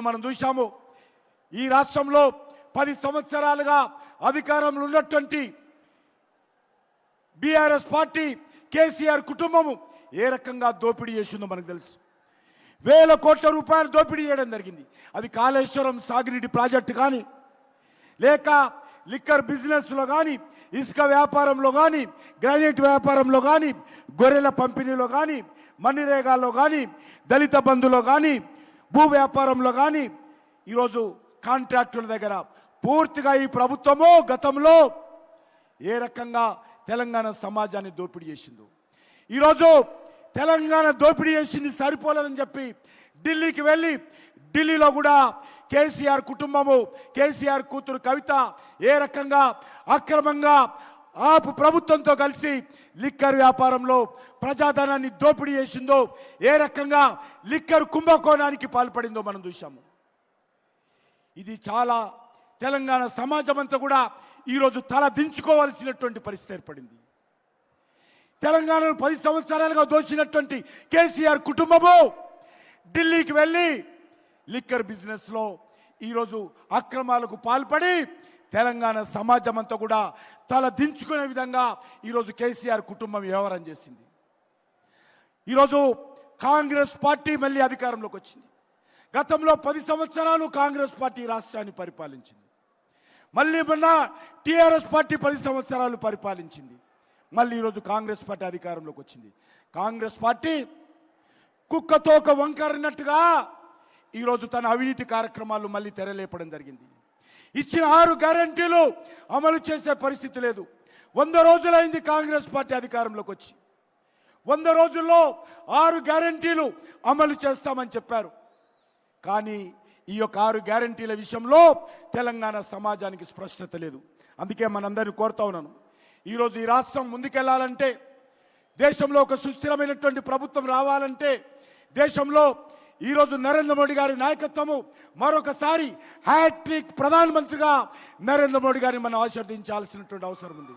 మనం చూశాము ఈ రాష్ట్రంలో 10 సంవత్సరాలుగా అధికారంలో ఉన్నటువంటి బీఆర్ఎస్ పార్టీ కేసీఆర్ కుటుంబము ఏ రకంగా దోపిడీ చేసిందో మనకు తెలుసు. వేల కోట్ల రూపాయలు దోపిడీ చేయడం జరిగింది. అది కాళేశ్వరం సాగునీటి ప్రాజెక్టు కానీ, లేక లిక్కర్ బిజినెస్లో కానీ, ఇసుక వ్యాపారంలో కానీ, గ్రానైట్ వ్యాపారంలో కానీ, గొర్రెల పంపిణీలో కానీ, మన్నిరేగాల్లో కానీ, దళిత బంధులో కానీ, భూ వ్యాపారంలో కానీ, ఈరోజు కాంట్రాక్టుల దగ్గర పూర్తిగా ఈ ప్రభుత్వము గతంలో ఏ రకంగా తెలంగాణ సమాజాన్ని దోపిడీ చేసిందో, ఈరోజు తెలంగాణ దోపిడీ చేసింది సరిపోలేదని చెప్పి ఢిల్లీకి వెళ్ళి ఢిల్లీలో కూడా కేసీఆర్ కుటుంబము, కేసీఆర్ కూతురు కవిత ఏ రకంగా అక్రమంగా ఆపు ప్రభుత్వంతో కలిసి లిక్కర్ వ్యాపారంలో ప్రజాధనాన్ని దోపిడీ చేసిందో, ఏ రకంగా లిక్కర్ కుంభకోణానికి పాల్పడిందో మనం చూసాము. ఇది చాలా తెలంగాణ సమాజం అంతా కూడా ఈరోజు తల దించుకోవాల్సినటువంటి పరిస్థితి ఏర్పడింది. తెలంగాణను 10 సంవత్సరాలుగా దోచినటువంటి కేసీఆర్ కుటుంబము ఢిల్లీకి వెళ్ళి లిక్కర్ బిజినెస్లో ఈరోజు అక్రమాలకు పాల్పడి తెలంగాణ సమాజం అంతా కూడా తల దించుకునే విధంగా ఈరోజు కేసీఆర్ కుటుంబం వ్యవహారం చేసింది. ఈరోజు కాంగ్రెస్ పార్టీ మళ్ళీ అధికారంలోకి వచ్చింది. గతంలో 10 సంవత్సరాలు కాంగ్రెస్ పార్టీ రాష్ట్రాన్ని పరిపాలించింది. మళ్ళీ మొన్న టీఆర్ఎస్ పార్టీ 10 సంవత్సరాలు పరిపాలించింది. మళ్ళీ ఈరోజు కాంగ్రెస్ పార్టీ అధికారంలోకి వచ్చింది. కాంగ్రెస్ పార్టీ కుక్కతోక వంకరన్నట్టుగా ఈరోజు తన అవినీతి కార్యక్రమాలు మళ్ళీ తెరలేపడం జరిగింది. ఇచ్చిన 6 గ్యారంటీలు అమలు చేసే పరిస్థితి లేదు. 100 రోజులైంది కాంగ్రెస్ పార్టీ అధికారంలోకి వచ్చి. 100 రోజుల్లో 6 గ్యారంటీలు అమలు చేస్తామని చెప్పారు. కానీ ఈ యొక్క 6 గ్యారంటీల విషయంలో తెలంగాణ సమాజానికి స్పష్టత లేదు. అందుకే మనందరినీ కోరుతా ఉన్నాను, ఈరోజు ఈ రాష్ట్రం ముందుకెళ్లాలంటే, దేశంలో ఒక సుస్థిరమైనటువంటి ప్రభుత్వం రావాలంటే, దేశంలో ఈరోజు నరేంద్ర మోడీ గారి నాయకత్వము మరొకసారి హ్యాట్రిక్ ప్రధానమంత్రిగా నరేంద్ర మోడీ గారిని మనం ఆశీర్వదించాల్సినటువంటి అవసరం ఉంది.